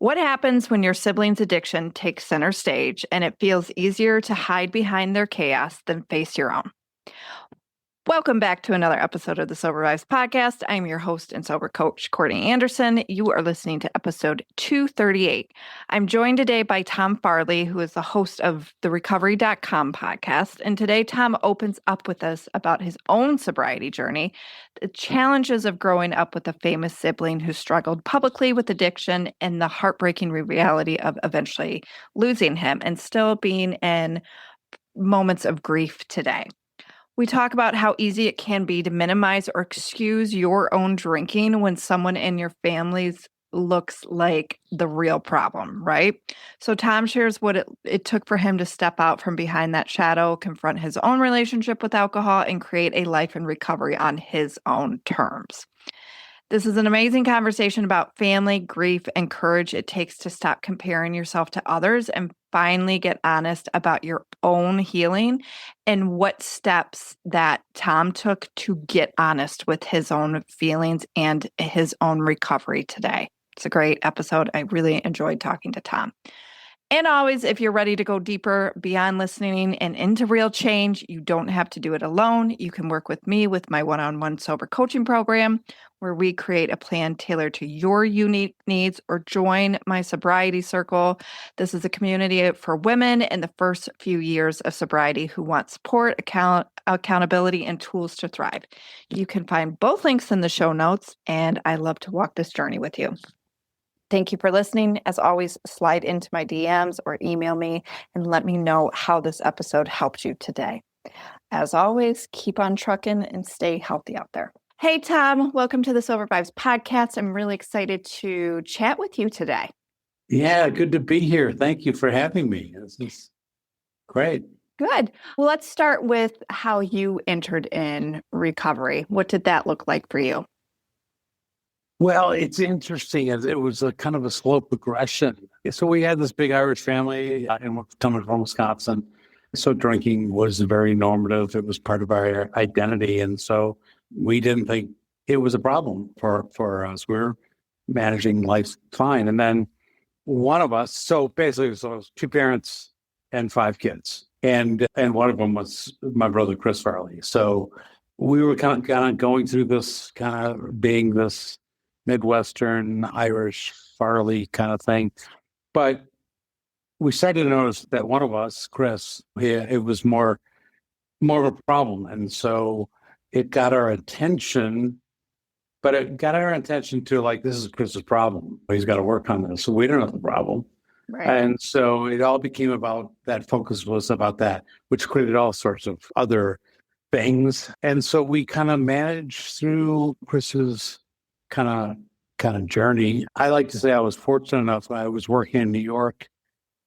What happens when your sibling's addiction takes center stage and it feels easier to hide behind their chaos than face your own? Welcome back to another episode of the Sober Vibes podcast. I'm your host and sober coach, Courtney Anderson. You are listening to episode 238. I'm joined today by Tom Farley, who is the host of the recovery.com podcast. And today, Tom opens up with us about his own sobriety journey, the challenges of growing up with a famous sibling who struggled publicly with addiction, and the heartbreaking reality of eventually losing him and still being in moments of grief today. We talk about how easy it can be to minimize or excuse your own drinking when someone in your family looks like the real problem, right? So Tom shares what it took for him to step out from behind that shadow, confront his own relationship with alcohol, and create a life in recovery on his own terms. This is an amazing conversation about family, grief, and courage it takes to stop comparing yourself to others and finally get honest about your own healing and what steps that Tom took to get honest with his own feelings and his own recovery today. It's a great episode. I really enjoyed talking to Tom. And always, if you're ready to go deeper beyond listening and into real change, you don't have to do it alone. You can work with me with my one-on-one sober coaching program, where we create a plan tailored to your unique needs, or join my sobriety circle. This is a community for women in the first few years of sobriety who want support, accountability, and tools to thrive. You can find both links in the show notes, and I love to walk this journey with you. Thank you for listening. As always, slide into my DMs or email me and let me know how this episode helped you today. As always, keep on trucking and stay healthy out there. Hey, Tom, welcome to the Sober Vibes podcast. I'm really excited to chat with you today. Yeah, good to be here. Thank you for having me. This is great. Good. Well, let's start with how you entered in recovery. What did that look like for you? Well, it's interesting as it was a kind of a slow progression. So we had this big Irish family in Wisconsin. So drinking was very normative. It was part of our identity. And so we didn't think it was a problem for us. We were managing life fine. And then one of us, so basically it was 2 parents and 5 kids. And one of them was my brother, Chris Farley. So we were kind of going through this, kind of being this Midwestern Irish Farley kind of thing. But we started to notice that one of us, Chris, it was more of a problem. And so it got our attention, but it got our attention to like, this is Chris's problem. He's got to work on this. So we don't know the problem. Right. And so it all became about that focus was about that, which created all sorts of other things. And so we kind of managed through Chris's kind of journey. I like to say I was fortunate enough. I was working in New York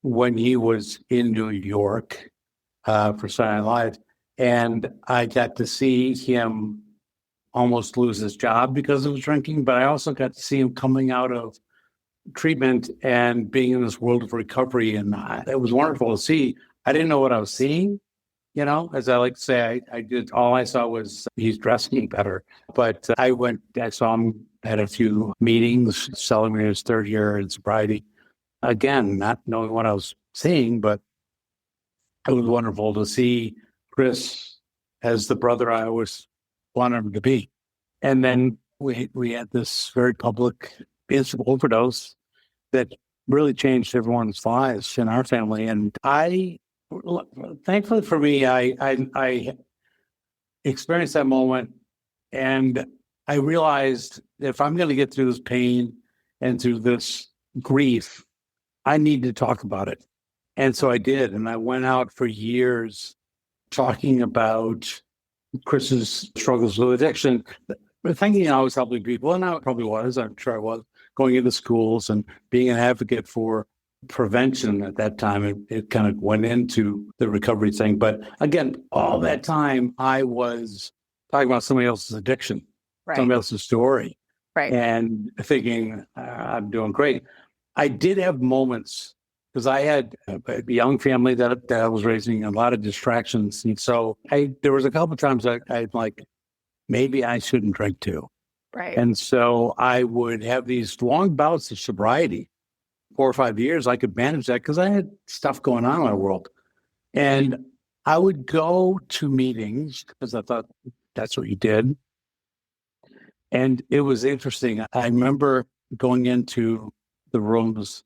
when he was in New York for Saturday Night Live, and I got to see him almost lose his job because of his drinking. But I also got to see him coming out of treatment and being in this world of recovery, and it was wonderful to see. I didn't know what I was seeing. As I like to say, I did, all I saw was he's dressing better. But I saw him, had a few meetings, celebrating his 3rd year in sobriety. Again, not knowing what I was seeing, but it was wonderful to see Chris as the brother I always wanted him to be. And then we had this very public overdose that really changed everyone's lives in our family. And thankfully for me, I experienced that moment, and I realized that if I'm going to get through this pain and through this grief, I need to talk about it. And so I did. And I went out for years talking about Chris's struggles with addiction, thinking I was helping people. And I probably was. I'm sure I was, going into schools and being an advocate for prevention at that time. It kind of went into the recovery thing. But again, all that time I was talking about somebody else's addiction, Right. somebody else's story, Right. and thinking I'm doing great. I did have moments because I had a young family that I was raising, a lot of distractions. And so there was a couple of times I'd like, maybe I shouldn't drink too. Right. And so I would have these long bouts of sobriety 4 or 5 years, I could manage that because I had stuff going on in my world. And I would go to meetings because I thought that's what you did. And it was interesting. I remember going into the rooms,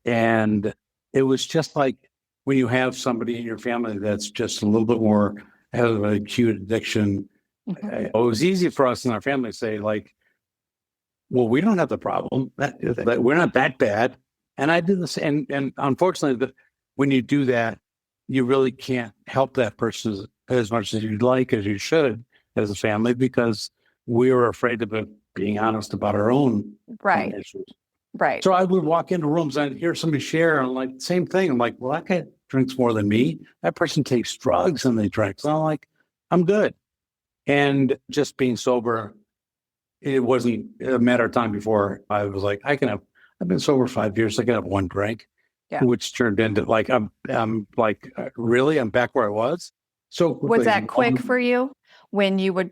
and it was just like when you have somebody in your family that's just a little bit more has an acute addiction. It was easy for us in our family to say, like, well, we don't have the problem. That we're not that bad. And I did this. And unfortunately, when you do that, you really can't help that person as much as you'd like, as you should, as a family, because we were afraid of being honest about our own Right. issues. Right. So I would walk into rooms and I'd hear somebody share, and like, same thing. I'm like, well, that guy drinks more than me. That person takes drugs and they drink. So I'm like, I'm good. And just being sober, it wasn't a matter of time before I was like, I've been sober 5 years. I can have one drink, which turned into like, I'm like, really? I'm back where I was. So quickly. Was that quick for you when you went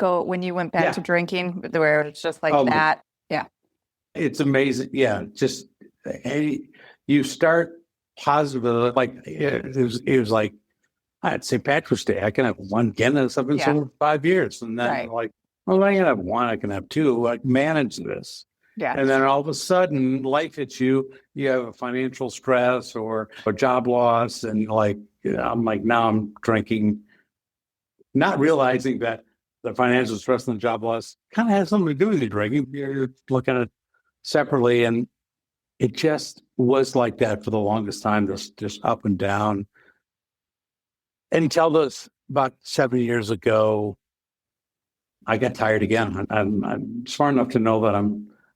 back to drinking, where it's just like that? Yeah. It's amazing. Yeah. Just, you start positive. Like it was like, at St. Patrick's Day, I can have one Guinness. I've been sober for 5 years. And then like, well, I can have one, I can have two, I manage this. Yeah. And then all of a sudden life hits you, you have a financial stress or a job loss. And like, I'm like, now I'm drinking, not realizing that the financial stress and the job loss kind of has something to do with the drinking. You're looking at it separately. And it just was like that for the longest time, just up and down. Until this, about 7 years ago, I got tired again. I'm smart enough to know that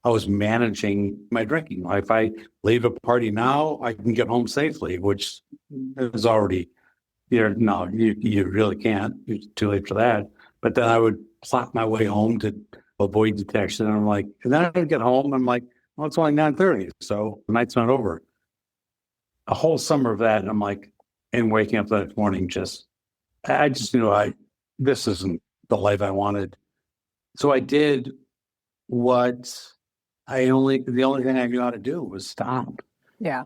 I was managing my drinking. If I leave a party now, I can get home safely, which is already, you really can't. It's too late for that. But then I would plot my way home to avoid detection. And I'm like, and then I would get home. I'm like, well, it's only 9:30, so the night's not over. A whole summer of that, and I'm like, and waking up the next morning, I just knew this isn't the life I wanted. So I did what the only thing I knew how to do was stop. Yeah.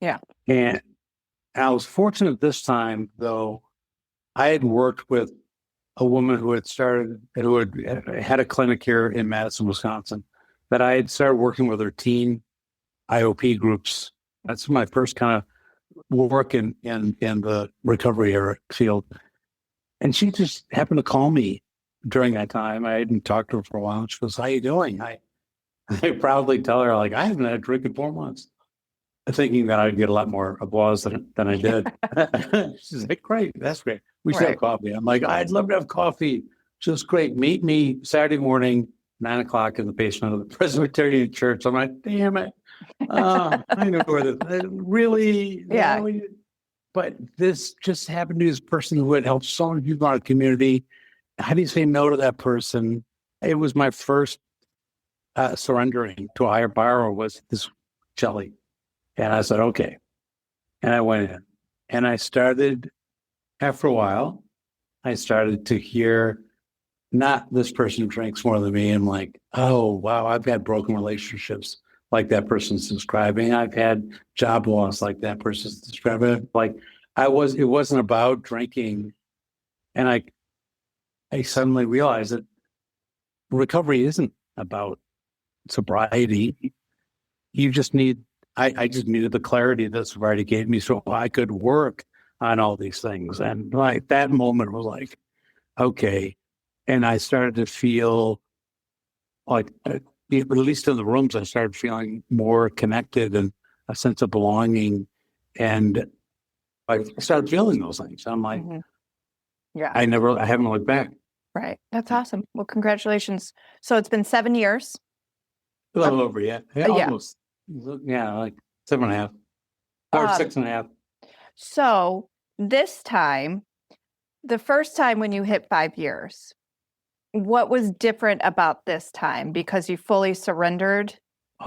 Yeah. And I was fortunate this time, though. I had worked with a woman who had a clinic here in Madison, Wisconsin, that I had started working with her teen IOP groups. That's my first kind of work in the recovery era field. And she just happened to call me during that time. I hadn't talked to her for a while. She goes, how you doing? I proudly tell her, like, I haven't had a drink in 4 months, thinking that I'd get a lot more applause than I did. She's like, great. That's great. We should have coffee. I'm like, I'd love to have coffee. Just great. Meet me Saturday morning, 9:00 in the basement of the Presbyterian Church. I'm like, damn it. I know where really, yeah. But this just happened to be this person who had helped so many people in our community. How do you say no to that person? It was my first surrendering to a higher power, was this jelly. And I said, okay. And I went in and I started, after a while, I started to hear, not this person drinks more than me. I'm like, oh, wow, I've had broken relationships like that person's describing. I've had job loss like that person's describing. Like it wasn't about drinking. And I suddenly realized that recovery isn't about sobriety. You just need, I just needed the clarity that sobriety gave me so I could work on all these things. And like that moment was like, okay. And I started to feel like, at least in the rooms, I started feeling more connected and a sense of belonging. And I started feeling those things. I'm like, yeah, I haven't looked back. Right. That's awesome. Well, congratulations. So it's been 7 years. A little over, yeah. Almost. Yeah, like 7.5 or 6.5. So this time, the first time when you hit 5 years, what was different about this time? Because you fully surrendered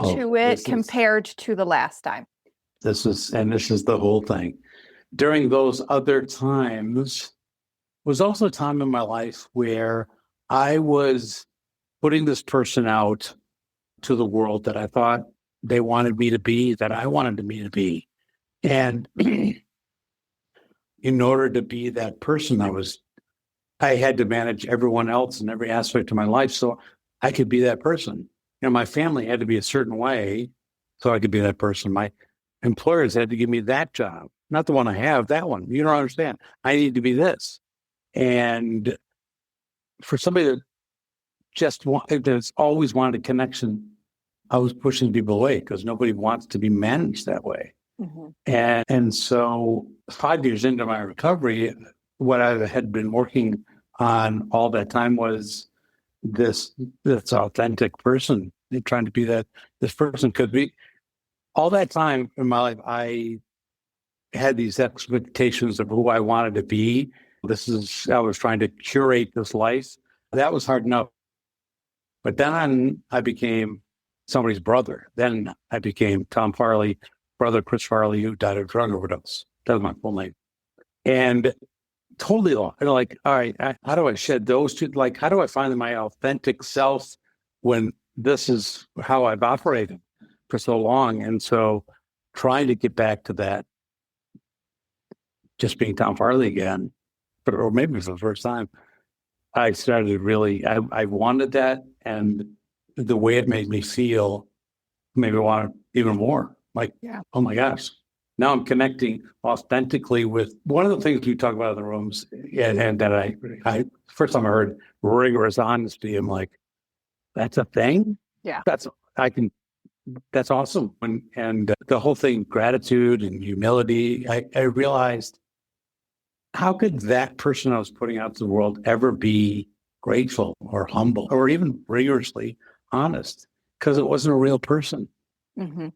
to it compared to the last time. This is the whole thing. During those other times was also a time in my life where I was putting this person out to the world that I thought they wanted me to be, that I wanted me to be. And in order to be that person, I had to manage everyone else in every aspect of my life so I could be that person. My family had to be a certain way so I could be that person. My employers had to give me that job, not the one I have, that one. You don't understand. I need to be this. And for somebody that's always wanted a connection, I was pushing people away because nobody wants to be managed that way. Mm-hmm. And so 5 years into my recovery, what I had been working on all that time was this authentic person, trying to be that this person could be. All that time in my life, I had these expectations of who I wanted to be. I was trying to curate this life. That was hard enough. But then I became somebody's brother. Then I became Tom Farley, brother Chris Farley, who died of drug overdose. That was my full name. And totally like, all right, how do I shed those two? Like, how do I find my authentic self when this is how I've operated for so long? And so trying to get back to that, just being Tom Farley again, or maybe for the first time, I started really, I wanted that. And the way it made me feel made me want it even more. Like, oh my gosh, now I'm connecting authentically with one of the things we talk about in the rooms. And that I first time I heard rigorous honesty, I'm like, that's a thing? Yeah. That's awesome. And the whole thing, gratitude and humility, I realized, how could that person I was putting out to the world ever be grateful or humble or even rigorously honest? Because it wasn't a real person. Mm-hmm.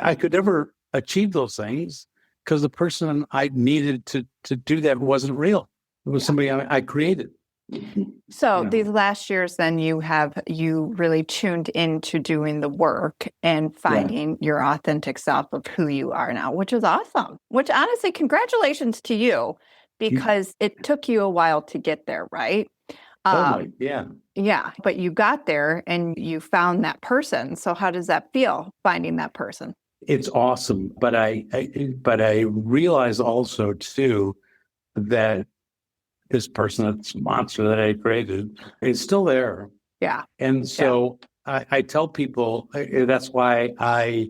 I could never achieve those things because the person I needed to do that wasn't real. It was somebody I created. So these last years, then you really tuned into doing the work and finding your authentic self of who you are now, which is awesome. Which honestly, congratulations to you, because it took you a while to get there, right? Yeah, but you got there and you found that person. So how does that feel, finding that person? It's awesome, but I realize also too that this person, this monster that I created, is still there. Yeah. And so I tell people that's why I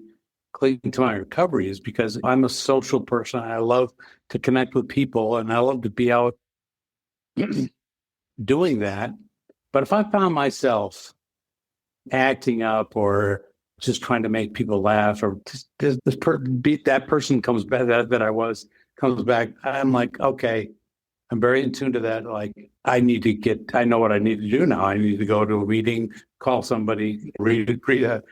cling to my recovery, is because I'm a social person. I love to connect with people and I love to be out doing that. But if I found myself acting up or just trying to make people laugh, or just that person comes back, that I was comes back, I'm like, okay, I'm very in tune to that. Like, I know what I need to do now. I need to go to a meeting, call somebody, read a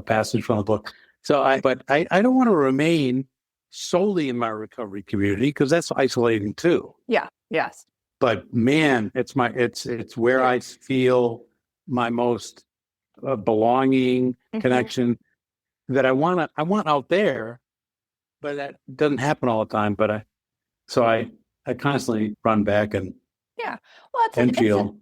passage from the book. But I don't want to remain solely in my recovery community, because that's isolating too. Yeah. Yes. But man, it's where I feel my most belonging, connection that I want out there, but that doesn't happen all the time. But I constantly run back and well, it's an feel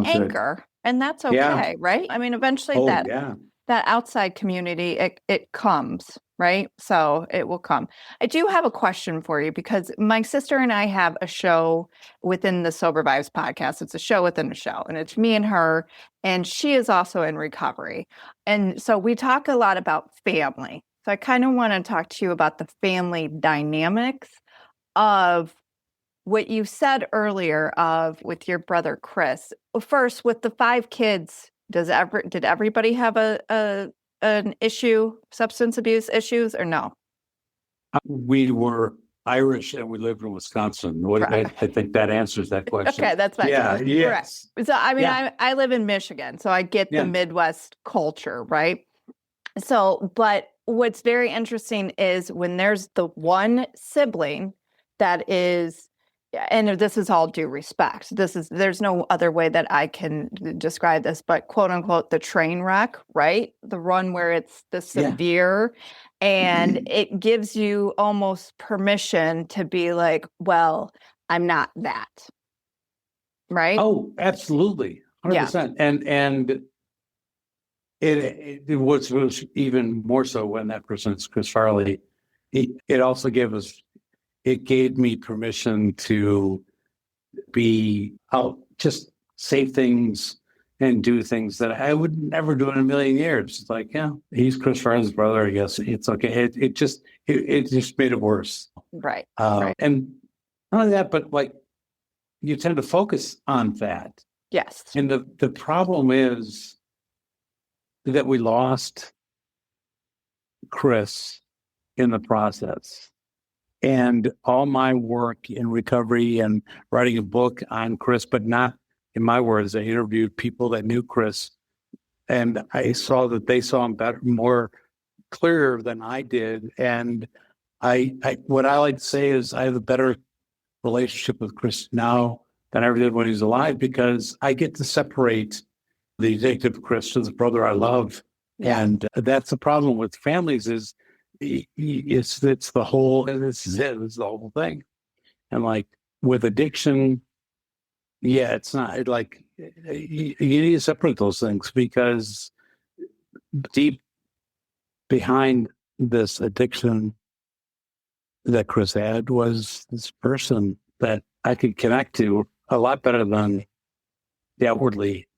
anchor, and that's okay, right? I mean, eventually that outside community, it comes, right? So it will come. I do have a question for you, because my sister and I have a show within the Sober Vibes podcast. It's a show within a show, and it's me and her, and she is also in recovery. And so we talk a lot about family. So I kind of want to talk to you about the family dynamics of what you said earlier with your brother Chris. First, with the 5 kids, did everybody have an issue, substance abuse issues, or no? We were Irish and we lived in Wisconsin. I think that answers that question. Okay, that's fine. Yeah, yes. Correct. So I mean, I live in Michigan, so I get the Midwest culture, right? So, but what's very interesting is when there's the one sibling that is, and this is all due respect, there's no other way that I can describe this, but quote unquote, the train wreck, right? The one where it's the severe, and it gives you almost permission to be like, well, I'm not that. Right? Oh, absolutely. 100%. And it was even more so when that person is Chris Farley. It also it gave me permission to be out, just say things and do things that I would never do in a million years. It's like, yeah, he's Chris Farley's brother. I guess it's okay. It just made it worse. Right. And not only that, but like you tend to focus on that. Yes. And the problem is that we lost Chris in the process. And all my work in recovery and writing a book on Chris, but not in my words, I interviewed people that knew Chris, and I saw that they saw him better, more clearer than I did. And I what I like to say is I have a better relationship with Chris now than I ever did when he was alive, because I get to separate the addictive Chris to the brother I love. Yeah. And that's the problem with families is it's the whole, this is the whole thing. And like with addiction, yeah, it's not like you need to separate those things, because deep behind this addiction that Chris had was this person that I could connect to a lot better than the outwardly,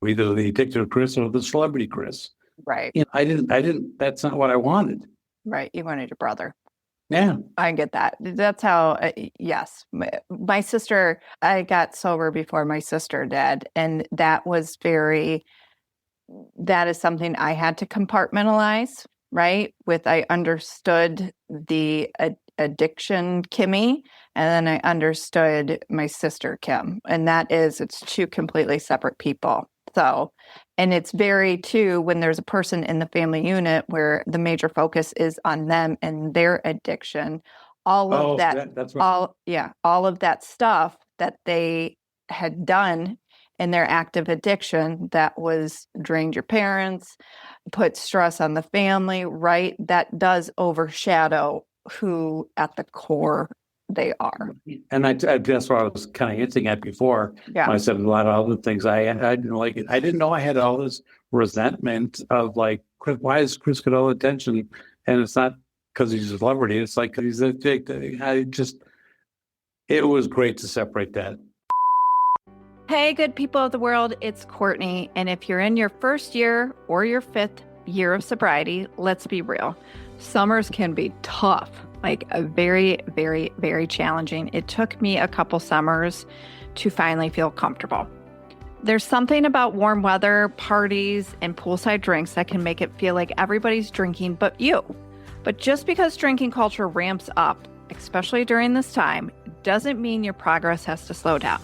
either the addicted Chris or the celebrity Chris. Right. You know, I didn't, that's not what I wanted. Right. You wanted your brother. Yeah. I get that. That's how, yes. My sister, I got sober before my sister did. And that is something I had to compartmentalize, right? I understood the addiction, Kimmy, and then I understood my sister, Kim. And it's two completely separate people. So, and it's very too, when there's a person in the family unit where the major focus is on them and their addiction, all of that's right. all of that stuff that they had done in their active addiction that was drained your parents, put stress on the family, right? That does overshadow who at the core they are. And that's what I was kind of hinting at before. Yeah. I said a lot of other things. I didn't like it. I didn't know I had all this resentment of like, why is Chris get all the attention? And it's not because he's a celebrity. It's like he's a dick. It was great to separate that. Hey, good people of the world, it's Courtney. And if you're in your first year or your fifth year of sobriety, let's be real. Summers can be tough, like very, very, very challenging. It took me a couple summers to finally feel comfortable. There's something about warm weather, parties, and poolside drinks that can make it feel like everybody's drinking but you. But just because drinking culture ramps up, especially during this time, doesn't mean your progress has to slow down.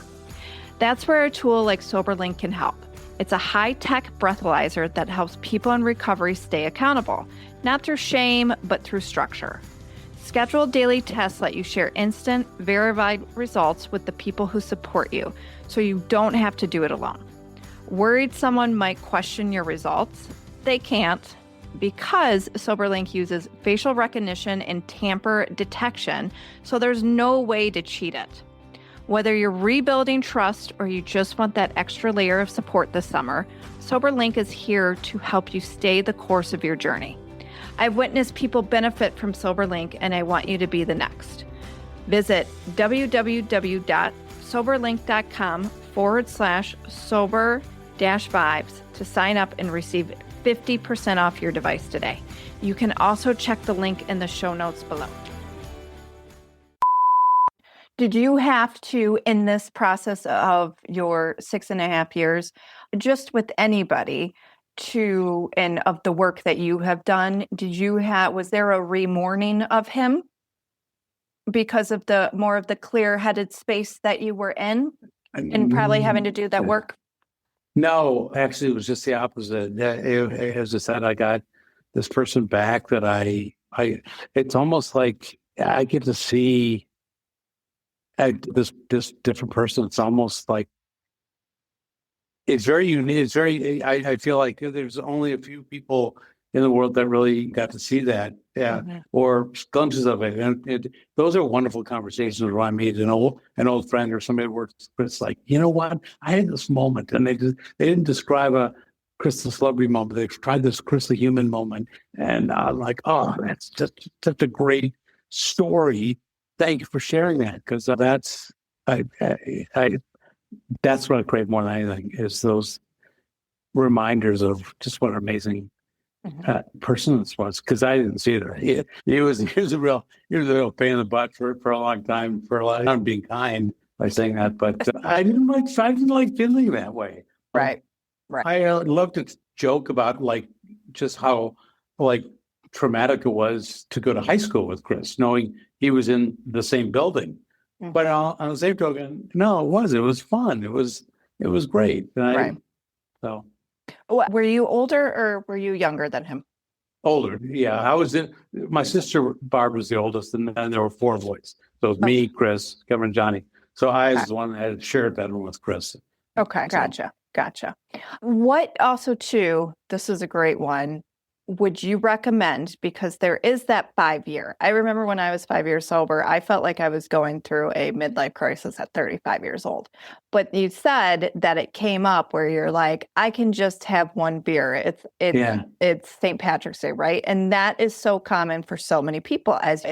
That's where a tool like SoberLink can help. It's a high-tech breathalyzer that helps people in recovery stay accountable, not through shame, but through structure. Scheduled daily tests let you share instant, verified results with the people who support you, so you don't have to do it alone. Worried someone might question your results? They can't, because SoberLink uses facial recognition and tamper detection, so there's no way to cheat it. Whether you're rebuilding trust or you just want that extra layer of support this summer, SoberLink is here to help you stay the course of your journey. I've witnessed people benefit from SoberLink, and I want you to be the next. Visit www.soberlink.com/sober-vibes to sign up and receive 50% off your device today. You can also check the link in the show notes below. Did you have to, in this process of your 6.5 years, just with anybody, and of the work that you have done, was there a remourning of him because of the more of the clear-headed space that you were in and probably having to do that work? No, actually, it was just the opposite. As I said, I got this person back that it's almost like I get to see this different person. It's almost like it's very unique. It's very, I feel like there's only a few people in the world that really got to see that. Yeah. Mm-hmm. Or glimpses of it. And those are wonderful conversations where I meet an old friend or somebody that works. It's like, you know what? I had this moment, and they didn't describe a Chris the celebrity moment. They've tried this Chris the human moment. And I'm like, oh, that's just such a great story. Thank you for sharing that. Because that's what I crave more than anything is those reminders of just what an amazing person this was. Because I didn't see it. He was a real pain in the butt for a long time. For a lot of time, being kind by saying that, but I didn't like feeling that way. Right. I love to joke about like just how like traumatic it was to go to high school with Chris, knowing he was in the same building. But on the same token, no, it was. It was fun. It was great. And so Were you older or were you younger than him? older, yeah. I was in. My sister Barb was the oldest, and then there were four boys. So it was me, Chris, Kevin, and Johnny. So I was the one that had shared that one with Chris. Okay, gotcha. What also too, this is a great one. Would you recommend, because there is that 5 year. I remember when I was 5 years sober, I felt like I was going through a midlife crisis at 35 years old. But you said that it came up where you're like, I can just have one beer. It's St. Patrick's Day, right? And that is so common for so many people, as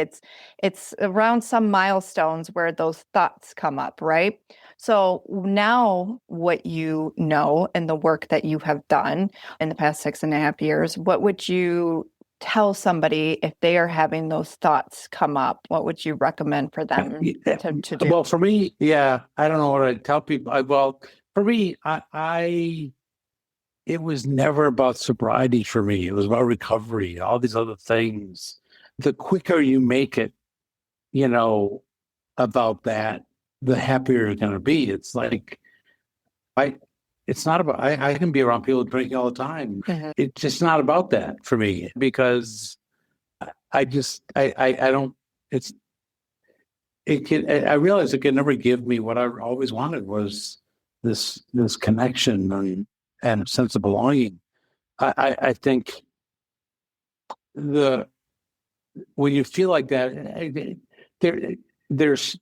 it's around some milestones where those thoughts come up, right? So now what you know and the work that you have done in the past 6.5 years, what would you tell somebody if they are having those thoughts come up? What would you recommend for them to do? Well, for me, I don't know what I tell people. For me, it was never about sobriety for me. It was about recovery, all these other things. The quicker you make it, about that, the happier you're going to be. It's like, it's not about, I can be around people drinking all the time. Mhm. It's just not about that for me, because I realize it can never give me what I always wanted, was this connection and sense of belonging. I think when you feel like that, there's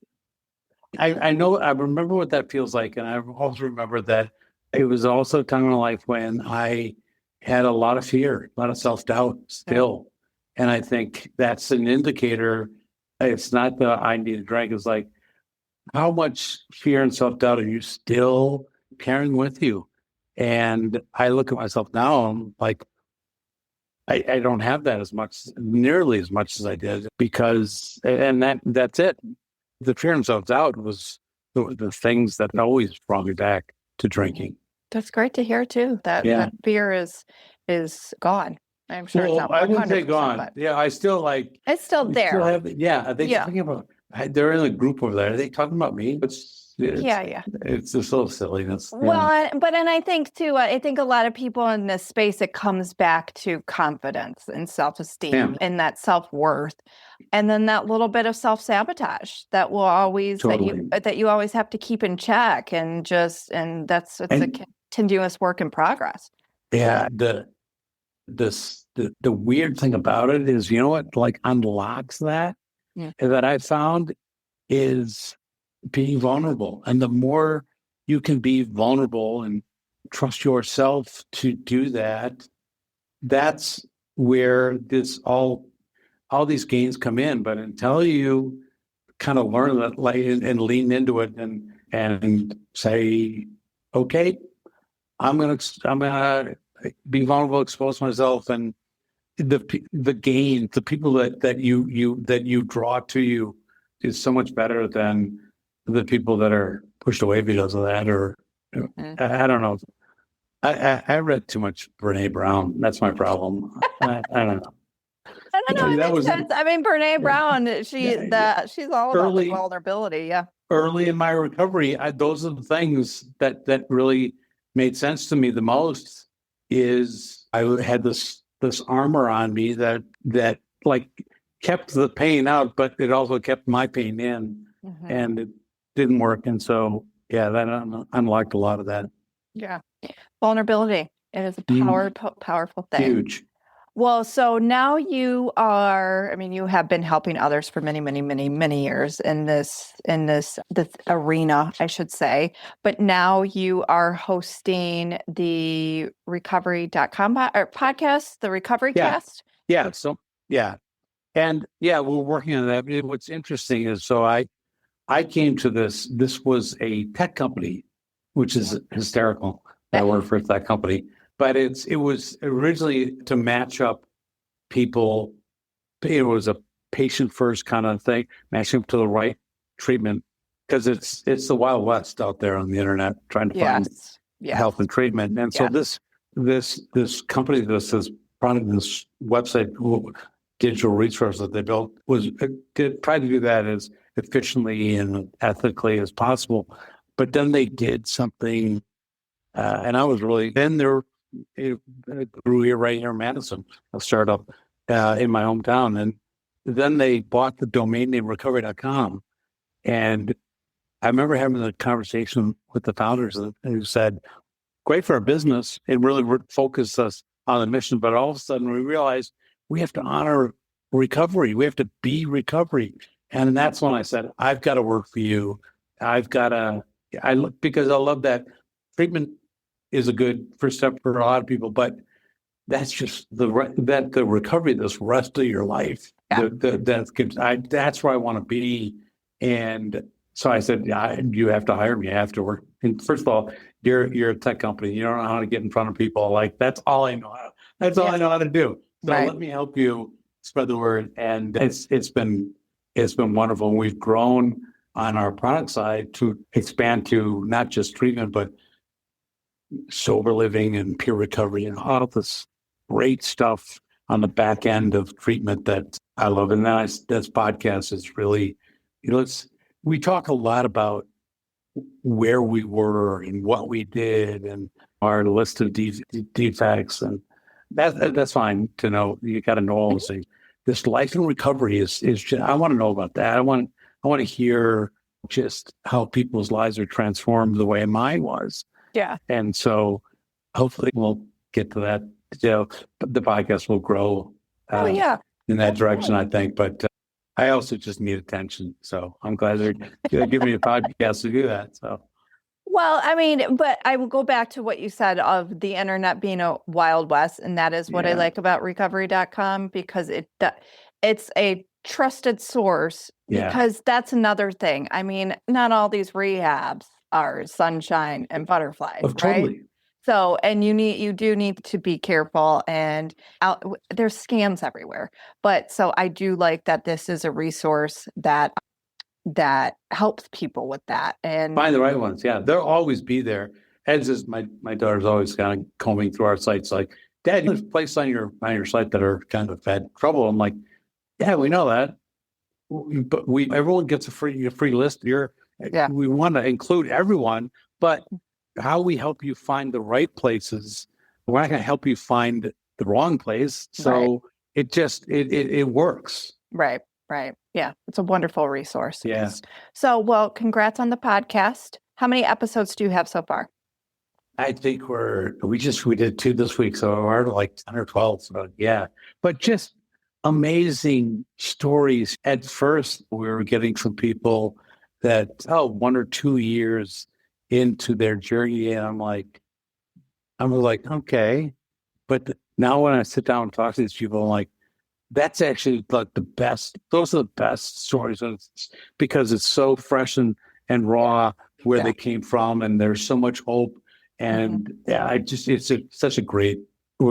I know, I remember what that feels like. And I also remember that it was also a time in my life when I had a lot of fear, a lot of self-doubt still. And I think that's an indicator. It's not the I need a drink. It's like, how much fear and self-doubt are you still carrying with you? And I look at myself now, I'm like, I don't have that nearly as much as I did, because, and that's it. The fear and self-doubt was the things that always brought me back to drinking. That's great to hear too. That fear is gone. I'm sure it's not 100%. I wouldn't say gone. But I still like. it's still there. Still have, are they talking about? They're in a group over there. Are they talking about me? It's just a little silliness. Well, and I think too, I think a lot of people in this space, it comes back to confidence and self-esteem and that self-worth. And then that little bit of self-sabotage that will always, that you always have to keep in check, and it's a continuous work in progress. Yeah. The weird thing about it is, what like unlocks that I found is being vulnerable. And the more you can be vulnerable and trust yourself to do that, that's where all these gains come in. But until you kind of learn that, and lean into it and say, okay, I'm gonna be vulnerable, expose myself, and the gain, the people that you draw to you is so much better than the people that are pushed away because of that. Or I don't know. I read too much Brene Brown. That's my problem. I don't know. I don't know. It makes sense. I mean, Brene Brown, she's all about the vulnerability. Yeah. Early in my recovery, those are the things that really made sense to me the most. Is I had this armor on me that like kept the pain out, but it also kept my pain in, and it didn't work. And so, that unlocked a lot of that. Yeah. Vulnerability. It is a powerful thing. Huge. Well, so now you are, I mean, you have been helping others for many, many, many, many years in this arena, I should say. But now you are hosting the recovery.com podcast, the Recovery Yeah. Cast. Yeah. So, yeah. And yeah, we're working on that. What's interesting is, I came to this was a tech company, which is hysterical that I work for that company, but it was originally to match up people. It was a patient first kind of thing, matching up to the right treatment, because it's the Wild West out there on the internet trying to find Yes. help and treatment. And so this company, this product, this website, digital resource that they built was tried to do that as efficiently and ethically as possible. But then they did something, and I was really it grew here right here in Madison, a startup in my hometown, and then they bought the domain name recovery.com. And I remember having a conversation with the founders who said, great for our business. It really focused us on the mission. But all of a sudden we realized we have to honor recovery. We have to be recovery. And that's when I said, I've got to work for you. Because I love that treatment is a good first step for a lot of people, but that's just the recovery, this rest of your life. Yeah. That's where I want to be. And so I said, yeah, you have to hire me. I have to work. And first of all, you're a tech company. You don't know how to get in front of people. Like, that's all I know. That's all I know how to do. So let me help you spread the word. And it's been wonderful. And we've grown on our product side to expand to not just treatment, but sober living and peer recovery and all of this great stuff on the back end of treatment that I love. And this podcast is really, we talk a lot about where we were and what we did and our list of defects. And that's fine to know. You got to know all those things. This life and recovery is just, I want to know about that. I want to hear just how people's lives are transformed the way mine was. Yeah. And so hopefully we'll get to that. The podcast will grow in that direction, I think. But I also just need attention. So I'm glad they're giving me a podcast to do that. So. Well, I mean, but I will go back to what you said of the internet being a Wild West. And that is what I like about recovery.com, because it's a trusted source, because that's another thing. I mean, not all these rehabs are sunshine and butterflies, right? Totally. So, and you do need to be careful, and there's scams everywhere. But so I do like that this is a resource that helps people with that and find the right ones. Yeah, they'll always be there. As is my daughter's always kind of combing through our sites, like, Dad, there's places on your site that are kind of had trouble. I'm like, yeah, we know that, but everyone gets a free list here. We want to include everyone, but how we help you find the right places, we're not going to help you find the wrong place. So it works. Right. Yeah. It's a wonderful resource. Yeah. So, well, congrats on the podcast. How many episodes do you have so far? I think we did 2 this week. So we're like 10 or 12. So yeah, but just amazing stories. At first we were getting some people that, 1 or 2 years into their journey. And I'm like, okay. But now when I sit down and talk to these people, I'm like, that's actually like the best. Those are the best stories, because it's so fresh and raw where they came from. And there's so much hope. And we're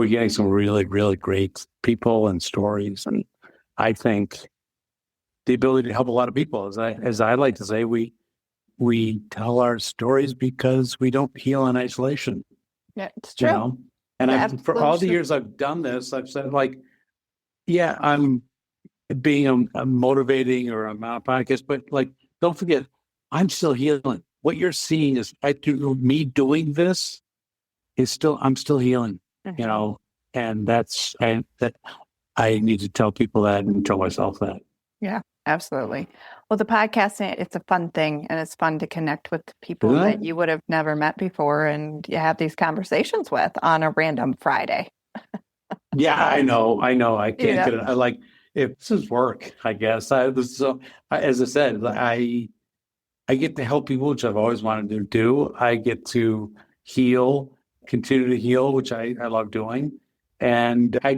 getting some really, really great people and stories. And I think the ability to help a lot of people, as I like to say, we tell our stories because we don't heal in isolation. Yeah, it's true. And for all the years I've done this, I've said, like, yeah, I'm being a motivating or I'm on a podcast, but like, don't forget, I'm still healing. What you're seeing is me doing this I'm still healing, and that I need to tell people that and tell myself that. Yeah, absolutely. Well, the podcast, it's a fun thing, and it's fun to connect with people that you would have never met before, and you have these conversations with on a random Friday. Yeah, I know. I can't Yeah. get it. I like if this is work, I guess. As I said, I get to help people, which I've always wanted to do. I get to heal, continue to heal, which I love doing. And I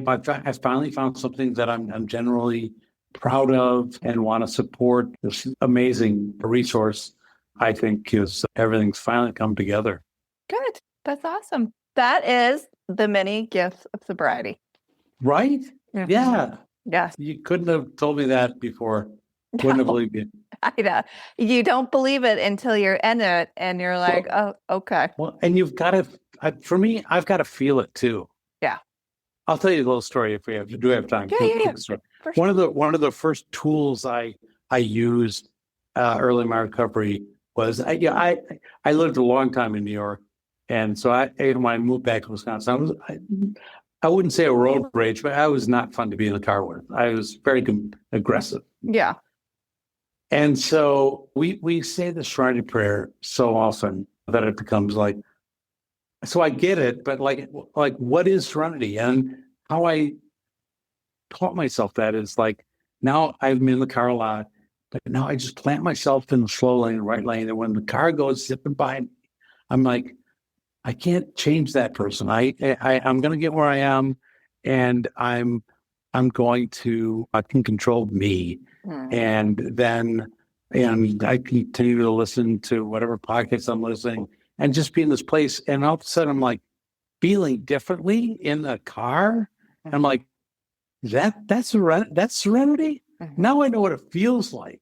finally found something that I'm generally proud of and want to support. This amazing resource, I think, is everything's finally come together. Good. That's awesome. That is the many gifts of sobriety. Right? Mhm. Yeah. Yes. You couldn't have told me that before. Wouldn't have No, believed you. I know. You don't believe it until you're in it and you're like, oh, okay. Well, and you've got to, for me, I've got to feel it too. Yeah. I'll tell you a little story if we have, do have time. Yeah. Story. For sure. One of the first tools I used early in my recovery was I lived a long time in New York, and so when I moved back to Wisconsin, I wouldn't say a road rage, but I was not fun to be in the car with. I was very aggressive. Yeah. And so we say the Serenity Prayer so often that it becomes like, so I get it, but like what is serenity? And how I taught myself that is like, now I'm in the car a lot, but now I just plant myself in the slow lane, right lane. And when the car goes zipping by, I'm like, I can't change that person. I'm going to get where I am, and I'm going to, I can control me. And then, and I continue to listen to whatever podcasts I'm listening and just be in this place. And all of a sudden I'm like feeling differently in the car. And I'm like, that's serenity. Now I know what it feels like.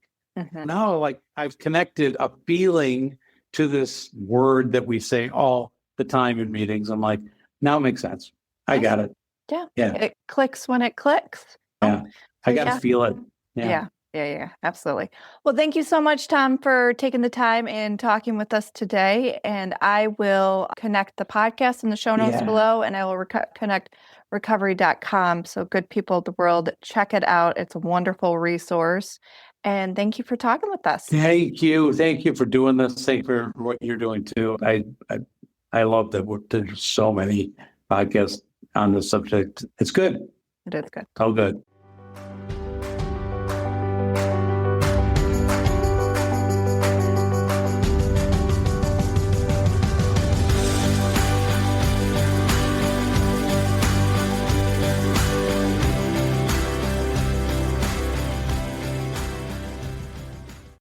Now, like I've connected a feeling to this word that we say all the time in meetings. I'm like, now it makes sense. I got it. Yeah. Yeah. It clicks when it clicks. Yeah. I got to feel it. Yeah. Absolutely. Well, thank you so much, Tom, for taking the time and talking with us today. And I will connect the podcast in the show notes below, and I will connect recovery.com. So good people of the world, check it out. It's a wonderful resource. And thank you for talking with us. Thank you. Thank you for doing this. Thank you for what you're doing too. I love that there's so many podcasts on the subject. It's good. It is good. Oh, good.